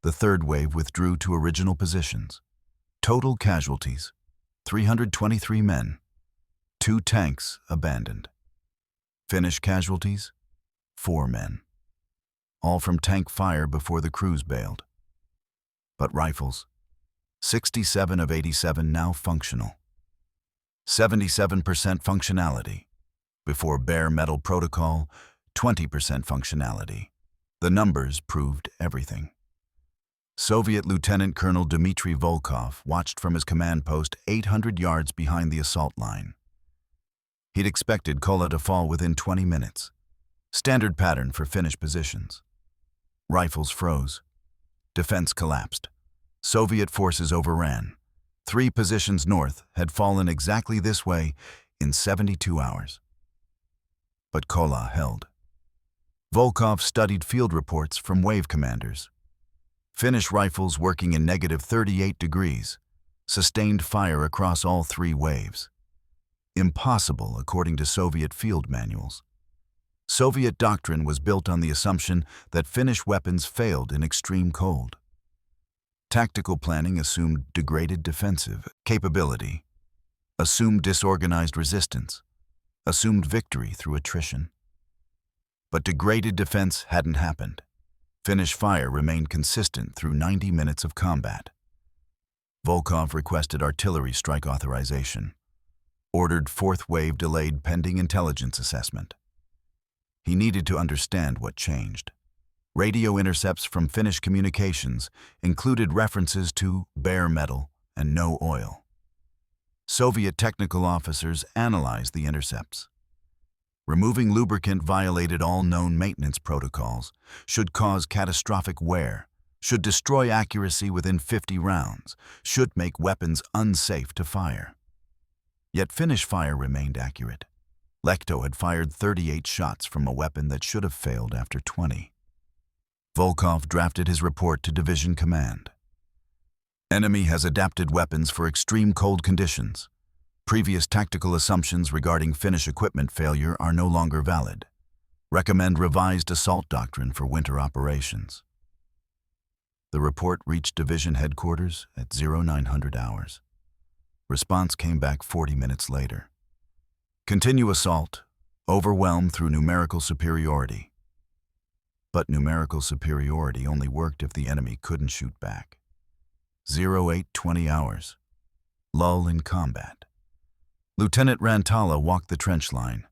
The third wave withdrew to original positions. Total casualties, 323 men. 2 tanks abandoned. Finnish casualties, 4 men. All from tank fire before the crews bailed. But rifles, 67 of 87 now functional. 77% functionality. Before bare metal protocol, 20% functionality. The numbers proved everything. Soviet Lieutenant Colonel Dmitry Volkov watched from his command post 800 yards behind the assault line. He'd expected Kollaa to fall within 20 minutes. Standard pattern for Finnish positions. Rifles froze. Defense collapsed. Soviet forces overran. 3 positions north had fallen exactly this way in 72 hours. But Kollaa held. Volkov studied field reports from wave commanders. Finnish rifles working in -38 degrees, sustained fire across all 3 waves. Impossible according to Soviet field manuals. Soviet doctrine was built on the assumption that Finnish weapons failed in extreme cold. Tactical planning assumed degraded defensive capability, assumed disorganized resistance, assumed victory through attrition. But degraded defense hadn't happened. Finnish fire remained consistent through 90 minutes of combat. Volkov requested artillery strike authorization, ordered 4th wave delayed pending intelligence assessment. He needed to understand what changed. Radio intercepts from Finnish communications included references to bare metal and no oil. Soviet technical officers analyzed the intercepts. Removing lubricant violated all known maintenance protocols, should cause catastrophic wear, should destroy accuracy within 50 rounds, should make weapons unsafe to fire. Yet Finnish fire remained accurate. Lehto had fired 38 shots from a weapon that should have failed after 20. Volkov drafted his report to Division Command. Enemy has adapted weapons for extreme cold conditions. Previous tactical assumptions regarding Finnish equipment failure are no longer valid. Recommend revised assault doctrine for winter operations. The report reached Division Headquarters at 0900 hours. Response came back 40 minutes later. Continue assault. Overwhelm through numerical superiority. But numerical superiority only worked if the enemy couldn't shoot back. 0820 hours. Lull in combat. Lieutenant Rantala walked the trench line,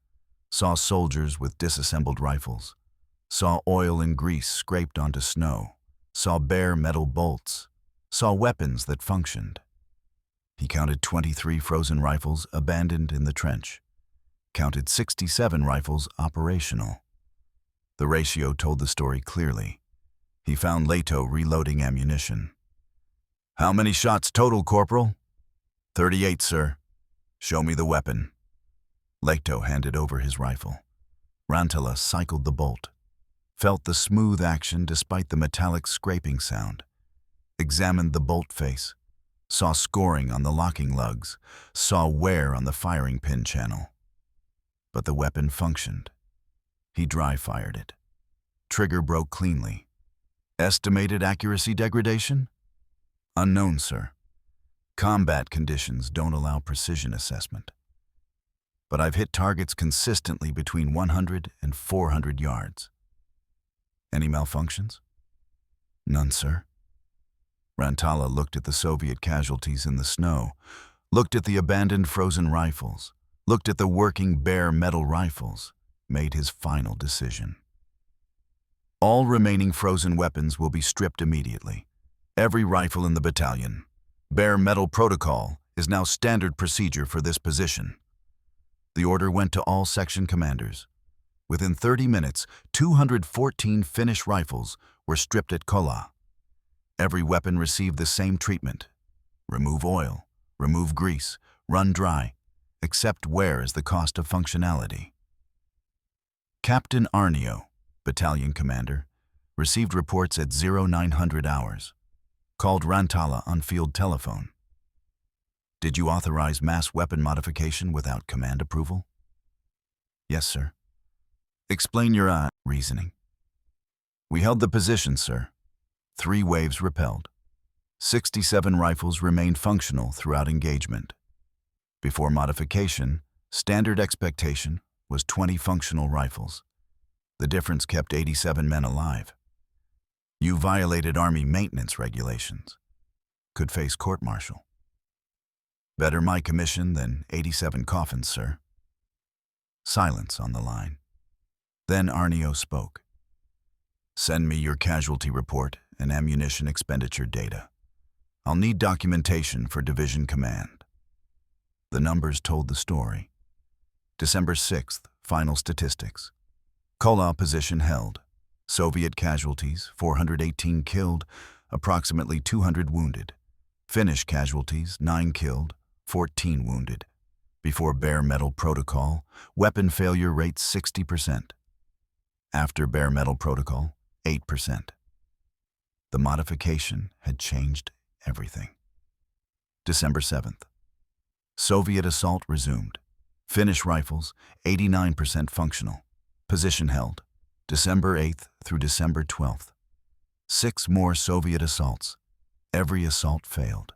saw soldiers with disassembled rifles, saw oil and grease scraped onto snow, saw bare metal bolts, saw weapons that functioned. He counted 23 frozen rifles abandoned in the trench, counted 67 rifles operational. The ratio told the story clearly. He found Lehto reloading ammunition. "How many shots total, Corporal?" 38, sir." "Show me the weapon." Lehto handed over his rifle. Rantala cycled the bolt, felt the smooth action despite the metallic scraping sound, examined the bolt face, saw scoring on the locking lugs, saw wear on the firing pin channel. But the weapon functioned. He dry-fired it. Trigger broke cleanly. Estimated accuracy degradation? Unknown, sir. Combat conditions don't allow precision assessment. But I've hit targets consistently between 100 and 400 yards. Any malfunctions? None, sir. Rantala looked at the Soviet casualties in the snow, looked at the abandoned frozen rifles, looked at the working bare metal rifles, made his final decision. All remaining frozen weapons will be stripped immediately. Every rifle in the battalion. Bare metal protocol is now standard procedure for this position. The order went to all section commanders. Within 30 minutes, 214 Finnish rifles were stripped at Kollaa. Every weapon received the same treatment. Remove oil, remove grease, run dry, except wear as the cost of functionality. Captain Arnio, battalion commander, received reports at 0900 hours. Called Rantala on field telephone. Did you authorize mass weapon modification without command approval? Yes, sir. Explain your reasoning. We held the position, sir. 3 waves repelled. 67 rifles remained functional throughout engagement. Before modification, standard expectation was 20 functional rifles. The difference kept 87 men alive. You violated Army maintenance regulations. Could face court-martial. Better my commission than 87 coffins, sir. Silence on the line. Then Arnio spoke. Send me your casualty report and ammunition expenditure data. I'll need documentation for division command. The numbers told the story. December 6th, final statistics. Kollaa position held. Soviet casualties, 418 killed, approximately 200 wounded. Finnish casualties, 9 killed, 14 wounded. Before bare metal protocol, weapon failure rate 60%. After bare metal protocol, 8%. The modification had changed everything. December 7th. Soviet assault resumed. Finnish rifles, 89% functional. Position held. December 8th through December 12th. 6 more Soviet assaults. Every assault failed.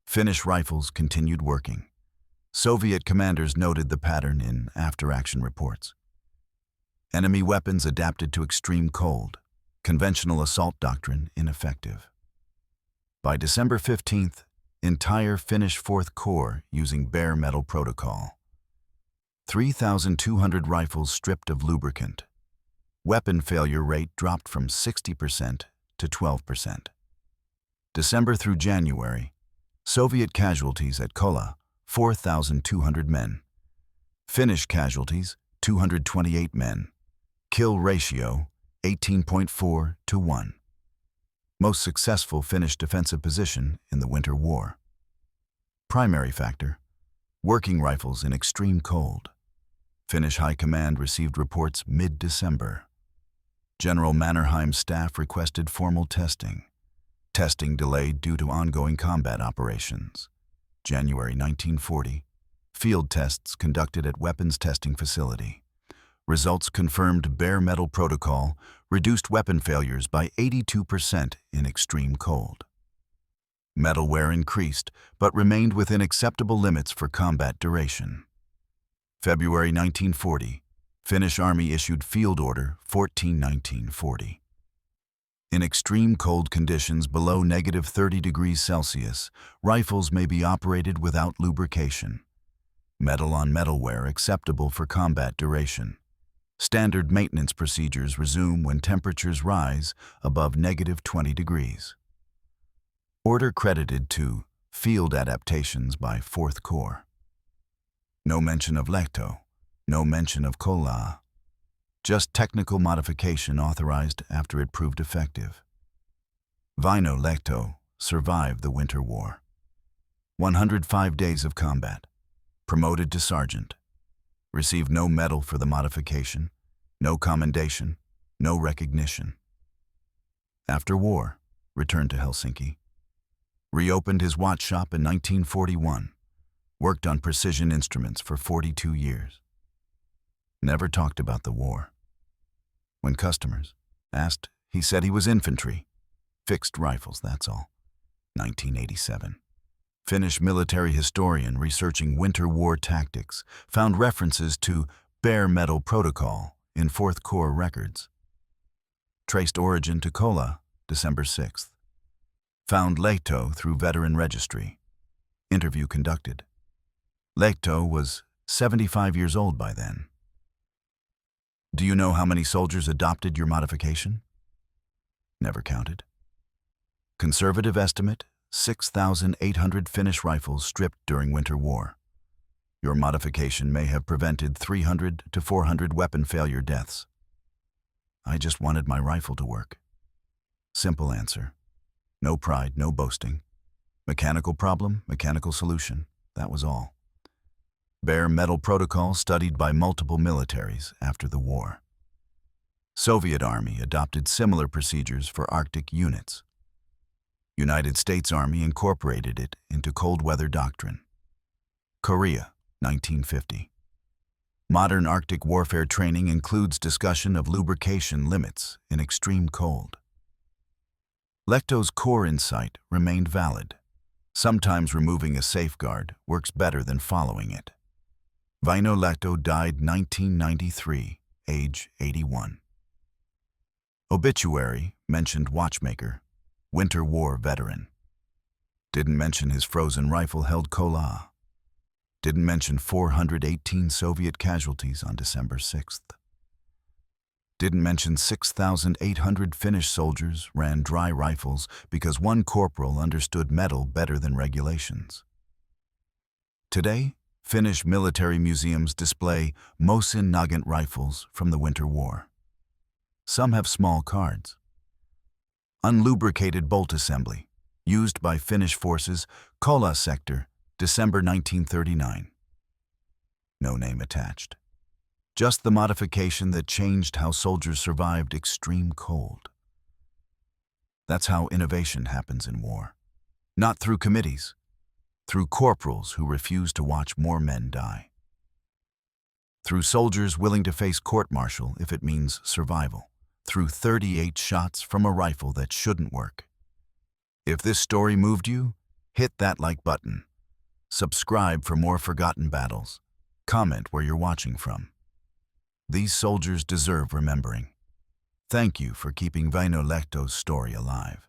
Finnish rifles continued working. Soviet commanders noted the pattern in after-action reports. Enemy weapons adapted to extreme cold. Conventional assault doctrine ineffective. By December 15th, entire Finnish 4th Corps using bare metal protocol. 3,200 rifles stripped of lubricant. Weapon failure rate dropped from 60% to 12%. December through January, Soviet casualties at Kollaa, 4,200 men. Finnish casualties, 228 men. Kill ratio, 18.4 to 1. Most successful Finnish defensive position in the Winter War. Primary factor, working rifles in extreme cold. Finnish High Command received reports mid-December. General Mannerheim's staff requested formal testing. Testing delayed due to ongoing combat operations. January 1940. Field tests conducted at weapons testing facility. Results confirmed bare metal protocol reduced weapon failures by 82% in extreme cold. Metal wear increased, but remained within acceptable limits for combat duration. February 1940. Finnish Army issued Field Order 14-1940. In extreme cold conditions below -30 degrees Celsius, rifles may be operated without lubrication. Metal-on-metal wear acceptable for combat duration. Standard maintenance procedures resume when temperatures rise above -20 degrees. Order credited to Field Adaptations by 4th Corps. No mention of Lehto, no mention of Kollaa. Just technical modification authorized after it proved effective. Väinö Lehto survived the Winter War. 105 days of combat. Promoted to sergeant. Received no medal for the modification, no commendation, no recognition. After war, returned to Helsinki. Reopened his watch shop in 1941. Worked on precision instruments for 42 years. Never talked about the war. When customers asked, he said he was infantry. Fixed rifles, that's all. 1987. Finnish military historian researching winter war tactics found references to bare metal protocol in 4th Corps records. Traced origin to Kollaa, December 6th. Found Lehto through veteran registry. Interview conducted. Lehto was 75 years old by then. Do you know how many soldiers adopted your modification? Never counted. Conservative estimate, 6,800 Finnish rifles stripped during Winter War. Your modification may have prevented 300 to 400 weapon failure deaths. I just wanted my rifle to work. Simple answer. No pride, no boasting. Mechanical problem, mechanical solution. That was all. Bare metal protocol studied by multiple militaries after the war. Soviet Army adopted similar procedures for Arctic units. United States Army incorporated it into cold weather doctrine. Korea, 1950. Modern Arctic warfare training includes discussion of lubrication limits in extreme cold. Lehto's core insight remained valid. Sometimes removing a safeguard works better than following it. Väinö Lehto died 1993, age 81. Obituary mentioned watchmaker, Winter War veteran. Didn't mention his frozen rifle held Kollaa. Didn't mention 418 Soviet casualties on December 6th. Didn't mention 6,800 Finnish soldiers ran dry rifles because one corporal understood metal better than regulations. Today, Finnish military museums display Mosin-Nagant rifles from the Winter War. Some have small cards. Unlubricated bolt assembly, used by Finnish forces, Kollaa sector, December 1939. No name attached. Just the modification that changed how soldiers survived extreme cold. That's how innovation happens in war. Not through committees, through corporals who refuse to watch more men die. Through soldiers willing to face court-martial if it means survival. Through 38 shots from a rifle that shouldn't work. If this story moved you, hit that like button. Subscribe for more forgotten battles. Comment where you're watching from. These soldiers deserve remembering. Thank you for keeping Väinö Lehto's story alive.